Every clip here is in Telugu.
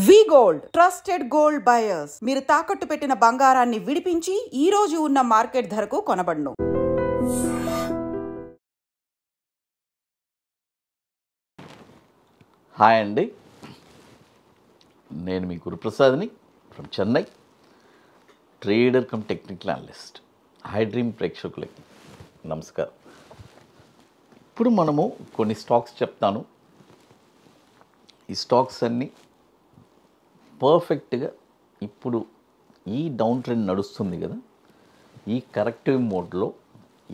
వి గోల్డ్ ట్రస్టెడ్ గోల్డ్ బయర్స్ మీరు తాకట్టు పెట్టిన బంగారాన్ని విడిపించి ఈ రోజు ఉన్న మార్కెట్ ధరకు కొనబడును. హాయ్ అండి, నేను మీ గురుప్రసాద్ని from Chennai, trader cum technical analyst. Hi dream ప్రేక్షకులకి నమస్కారం. ఇప్పుడు మనము కొన్ని స్టాక్స్ చెప్తాను. ఈ స్టాక్స్ అన్నీ పర్ఫెక్ట్గా ఇప్పుడు ఈ డౌన్ ట్రెండ్ నడుస్తుంది కదా, ఈ కరెక్టివ్ మోడ్లో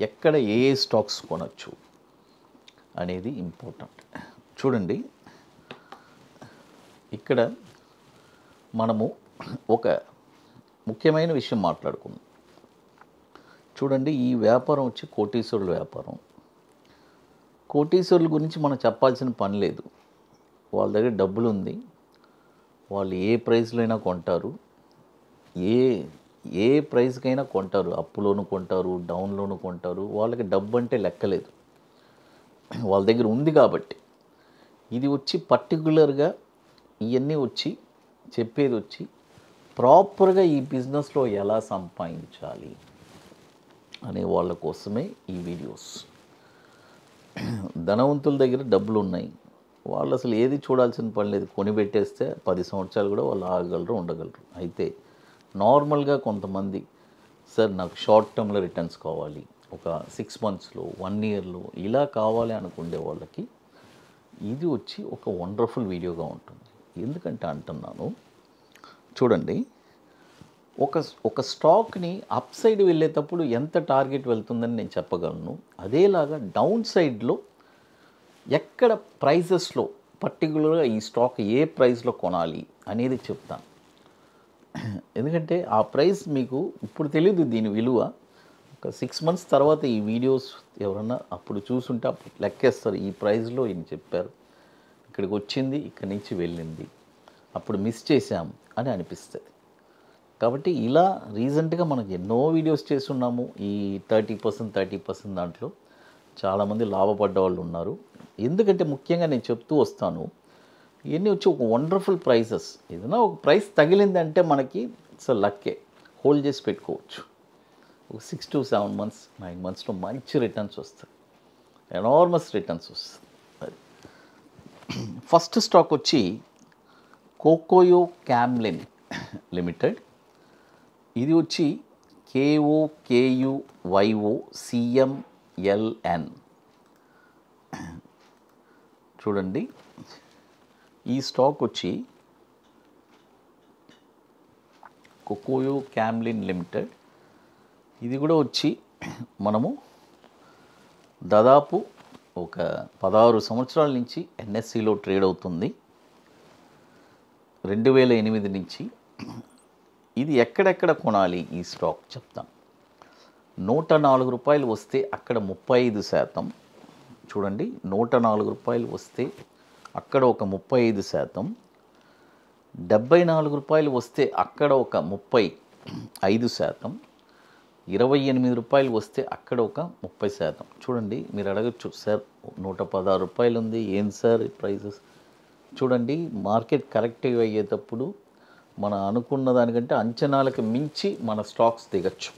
ఎక్కడ ఏ స్టాక్స్ కొనచ్చు అనేది ఇంపార్టెంట్. చూడండి, ఇక్కడ మనము ఒక ముఖ్యమైన విషయం మాట్లాడుకుందాం. చూడండి, ఈ వ్యాపారం వచ్చి కోటీశ్వరుల వ్యాపారం. కోటీశ్వరుల గురించి మనం చెప్పాల్సిన పని లేదు. వాళ్ళ దగ్గర డబ్బులు ఉంది, వాళ్ళు ఏ ప్రైస్లో అయినా కొంటారు, ఏ ప్రైస్కైనా కొంటారు. అప్పులోను కొంటారు, డౌన్లోను కొంటారు. వాళ్ళకి డబ్బు అంటే లెక్కలేదు, వాళ్ళ దగ్గర ఉంది కాబట్టి. ఇది వచ్చి పర్టికులర్గా ఇవన్నీ వచ్చి చెప్పేది వచ్చి ప్రాపర్గా ఈ బిజినెస్లో ఎలా సంపాదించాలి అనే వాళ్ళ కోసమే ఈ వీడియోస్. ధనవంతుల దగ్గర డబ్బులు ఉన్నాయి, వాళ్ళు అసలు ఏది చూడాల్సిన పని లేదు. కొనిపెట్టేస్తే 10 సంవత్సరాలు కూడా వాళ్ళు ఆగగలరు, ఉండగలరు. అయితే నార్మల్గా కొంతమంది, సార్ నాకు షార్ట్ టర్మ్లో రిటర్న్స్ కావాలి, ఒక 6 మంత్స్లో 1 ఇయర్లో ఇలా కావాలి అనుకునే వాళ్ళకి ఇది వచ్చి ఒక వండర్ఫుల్ వీడియోగా ఉంటుంది. ఎందుకంటే అంటున్నాను, చూడండి, ఒక స్టాక్ని అప్ సైడ్ వెళ్ళేటప్పుడు ఎంత టార్గెట్ వెళ్తుందని నేను చెప్పగలను. అదేలాగా డౌన్ సైడ్లో ఎక్కడ ప్రైజెస్లో పర్టికులర్గా ఈ స్టాక్ ఏ ప్రైస్లో కొనాలి అనేది చెప్తాను. ఎందుకంటే ఆ ప్రైస్ మీకు ఇప్పుడు తెలియదు, దీని విలువ ఒక 6 మంత్స్ తర్వాత ఈ వీడియోస్ ఎవరన్నా అప్పుడు చూసుంటే అప్పుడు లెక్కేస్తారు. ఈ ప్రైస్లో ఈయన చెప్పారు, ఇక్కడికి వచ్చింది, ఇక్కడి నుంచి వెళ్ళింది, అప్పుడు మిస్ చేసాం అని అనిపిస్తుంది. కాబట్టి ఇలా రీసెంట్గా మనకు ఎన్నో వీడియోస్ చేస్తున్నాము. ఈ 30% దాంట్లో చాలామంది లాభపడ్డ వాళ్ళు ఉన్నారు. ఎందుకంటే ముఖ్యంగా నేను చెప్తూ వస్తాను, ఇవన్నీ వచ్చి ఒక వండర్ఫుల్ ప్రైసెస్. ఏదైనా ఒక ప్రైస్ తగిలిందంటే మనకి అసలు లక్కే, హోల్డ్ చేసి పెట్టుకోవచ్చు. ఒక 6 to 7 months 9 monthsలో మంచి రిటర్న్స్ వస్తాయి, ఎనార్మస్ రిటర్న్స్ వస్తుంది. అది ఫస్ట్ స్టాక్ వచ్చి కోకోయో క్యామ్లిన్ లిమిటెడ్. ఇది వచ్చి KOKUYOCMLN. చూడండి, ఈ స్టాక్ వచ్చి కోకోయో క్యామ్లిన్ లిమిటెడ్. ఇది కూడా వచ్చి మనము దాదాపు ఒక 16 సంవత్సరాల నుంచి NSEలో ట్రేడ్ అవుతుంది, 2008 నుంచి. ఇది ఎక్కడెక్కడ కొనాలి ఈ స్టాక్ చెప్తాను. 104 రూపాయలు వస్తే అక్కడ 35%. చూడండి, 104 రూపాయలు వస్తే అక్కడ ఒక 35%. 74 రూపాయలు వస్తే అక్కడ ఒక 35%. 28 రూపాయలు వస్తే అక్కడ ఒక 30%. చూడండి, మీరు అడగచ్చు, సార్ 116 రూపాయలు ఉంది, ఏం సార్ ప్రైజెస్? చూడండి, మార్కెట్ కరెక్ట్గా అయ్యేటప్పుడు మన అనుకున్న దానికంటే అంచనాలకు మించి మన స్టాక్స్ దిగచ్చు.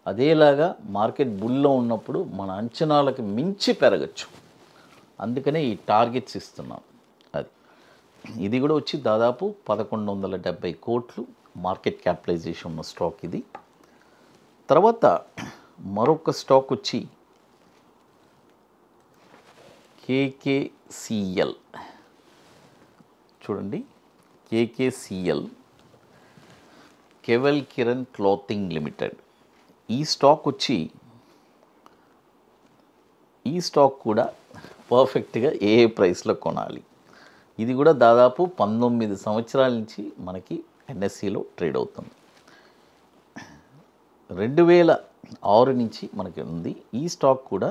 అదేలాగా మార్కెట్ బుల్లో ఉన్నప్పుడు మన అంచనాలకు మించి పెరగచ్చు. అందుకనే ఈ టార్గెట్స్ ఇస్తున్నాం. అది ఇది కూడా వచ్చి దాదాపు 1170 కోట్లు మార్కెట్ క్యాపిటలైజేషన్ ఉన్న స్టాక్ ఇది. తర్వాత మరొక స్టాక్ వచ్చి KKCL. చూడండి, KKCL, కెవెల్ కిరణ్ క్లాతింగ్ లిమిటెడ్. ఈ స్టాక్ వచ్చి ఈ స్టాక్ కూడా పర్ఫెక్ట్గా ఏ ప్రైస్లో కొనాలి. ఇది కూడా దాదాపు 19 సంవత్సరాల నుంచి మనకి NSEలో ట్రేడ్ అవుతుంది. 2006 నుంచి మనకి ఉంది. ఈ స్టాక్ కూడా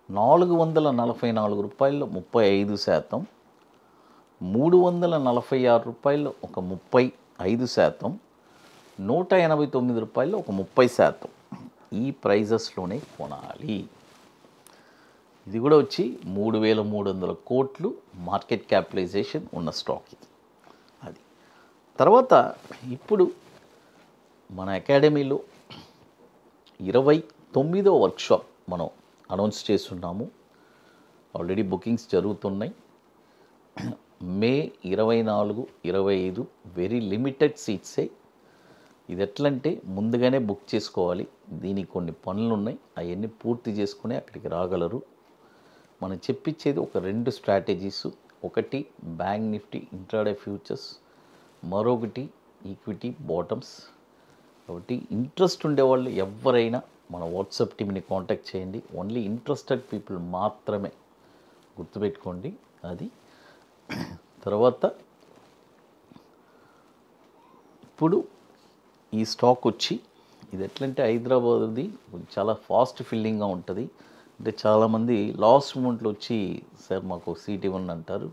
444 రూపాయల్లో 35%, 346 రూపాయల్లో ఒక 35%, 189 రూపాయల్లో ఒక 30%. ఈ ప్రైజెస్లోనే కొనాలి. ఇది కూడా వచ్చి 3,300 కోట్లు మార్కెట్ క్యాపిటలైజేషన్ ఉన్న స్టాక్ ఇది. అది తర్వాత ఇప్పుడు మన అకాడమీలో 29వ వర్క్షాప్ మనం అనౌన్స్ చేస్తున్నాము. ఆల్రెడీ బుకింగ్స్ జరుగుతున్నాయి. మే 24, 25 వెరీ లిమిటెడ్ సీట్సే. ఇది ఎట్లంటే ముందుగానే బుక్ చేసుకోవాలి. దీనికి కొన్ని పనులు ఉన్నాయి, అవన్నీ పూర్తి చేసుకుని అక్కడికి రాగలరు. మనం చెప్పించేది ఒక 2 స్ట్రాటజీస్. ఒకటి బ్యాంక్ నిఫ్టీ ఇంట్రాడే ఫ్యూచర్స్, మరొకటి ఈక్విటీ బాటమ్స్. కాబట్టి ఇంట్రెస్ట్ ఉండేవాళ్ళు ఎవరైనా మన వాట్సాప్ టీమ్ని కాంటాక్ట్ చేయండి. ఓన్లీ ఇంట్రెస్టెడ్ పీపుల్ మాత్రమే, గుర్తుపెట్టుకోండి అది. తర్వాత ఇప్పుడు ఈ స్టాక్ వచ్చి ఇది ఎట్లంటే హైదరాబాద్ది చాలా ఫాస్ట్ ఫిల్లింగ్గా ఉంటుంది. అంటే చాలామంది లాస్ట్ మూమెంట్లో వచ్చి సార్ మాకు సీట్ ఇవ్వండి అంటారు.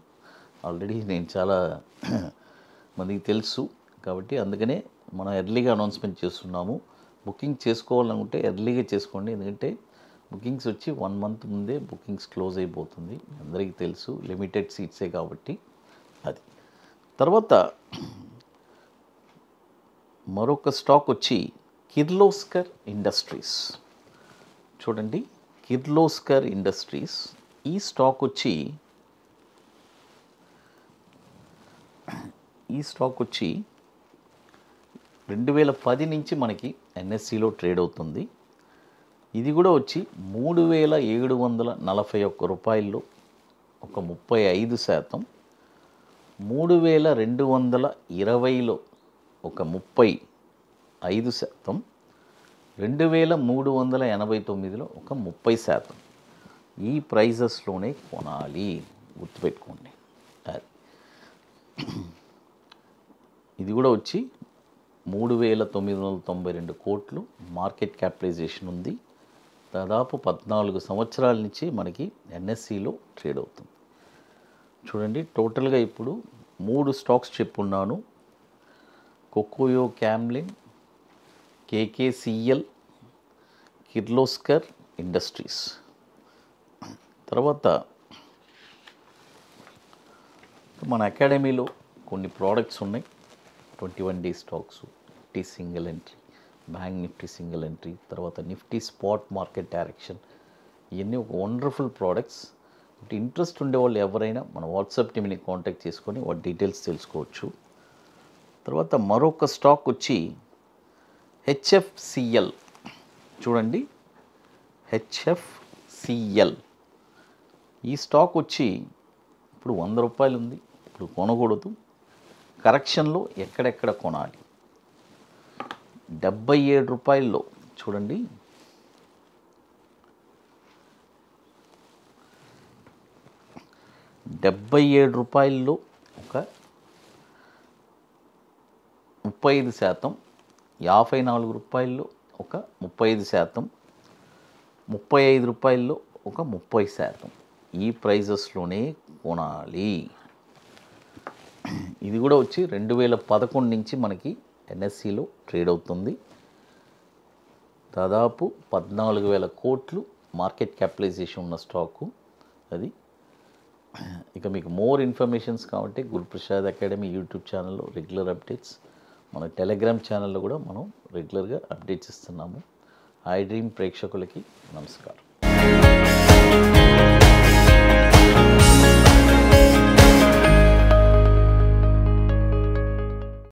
ఆల్రెడీ నేను చాలా మందికి తెలుసు కాబట్టి అందుకనే మనం ఎర్లీగా అనౌన్స్మెంట్ చేస్తున్నాము. బుకింగ్ చేసుకోవాలనుకుంటే ఎర్లీగా చేసుకోండి. ఎందుకంటే బుకింగ్స్ వచ్చి 1 మంత్ ముందే బుకింగ్స్ క్లోజ్ అయిపోతుంది. అందరికీ తెలుసు, లిమిటెడ్ సీట్సే కాబట్టి అది. తర్వాత మరొక స్టాక్ వచ్చి కిర్లోస్కర్ ఇండస్ట్రీస్. చూడండి, కిర్లోస్కర్ ఇండస్ట్రీస్ ఈ స్టాక్ వచ్చి 2010 నుంచి మనకి ఎన్ఎస్సిలో ట్రేడ్ అవుతుంది. ఇది కూడా వచ్చి 3,741 రూపాయల్లో ఒక 35%, 3,220లో ఒక 35%, 2,389లో ఒక 30%. ఈ ప్రైజెస్లోనే కొనాలి, గుర్తుపెట్టుకోండి. ఇది కూడా వచ్చి 3,992 కోట్లు మార్కెట్ క్యాపిటలైజేషన్ ఉంది. దాదాపు 14 సంవత్సరాల నుంచి మనకి ఎన్ఎస్సిలో ట్రేడ్ అవుతుంది. చూడండి, టోటల్గా ఇప్పుడు 3 స్టాక్స్ చెప్పున్నాను. కోకోయో క్యామ్లిన్, కేకేసిఎల్, కిర్లోస్కర్ ఇండస్ట్రీస్. తర్వాత మన అకాడమీలో కొన్ని ప్రోడక్ట్స్ ఉన్నాయి. 21 day stocks, Nifty single entry, bank Nifty single entry, తర్వాత నిఫ్టీ స్పాట్ మార్కెట్ డైరెక్షన్. ఇవన్నీ ఒక వండర్ఫుల్ ప్రోడక్ట్స్. ఇంట్రెస్ట్ ఉండేవాళ్ళు ఎవరైనా మన వాట్సాప్ టీమ్ని కాంటాక్ట్ చేసుకొని వాటి డీటెయిల్స్ తెలుసుకోవచ్చు. తర్వాత మరొక స్టాక్ వచ్చి హెచ్ఎఫ్సిఎల్. చూడండి, హెచ్ఎఫ్సిఎల్ ఈ స్టాక్ వచ్చి ఇప్పుడు 100 రూపాయలు ఉంది. ఇప్పుడు కొనకూడదు, కరెక్షన్లో ఎక్కడెక్కడ కొనాలి. 77 రూపాయల్లో చూడండి, 77 రూపాయల్లో ఒక 35%, 54 రూపాయల్లో ఒక 35%, 35 రూపాయల్లో ఒక 30%. ఈ ప్రైజెస్లోనే కొనాలి. ఇది కూడా వచ్చి 2011 నుంచి మనకి ఎన్ఎస్సిలో ట్రేడ్ అవుతుంది. దాదాపు 14,000 కోట్లు మార్కెట్ క్యాపిటలైజేషన్ ఉన్న స్టాకు అది. ఇక మీకు మోర్ ఇన్ఫర్మేషన్స్ కాబట్టి గురుప్రసాద్ అకాడమీ యూట్యూబ్ ఛానల్లో రెగ్యులర్ అప్డేట్స్, మన టెలిగ్రామ్ ఛానల్లో కూడా మనం రెగ్యులర్గా అప్డేట్స్ ఇస్తున్నాము. ఐ డ్రీమ్ ప్రేక్షకులకి నమస్కారం.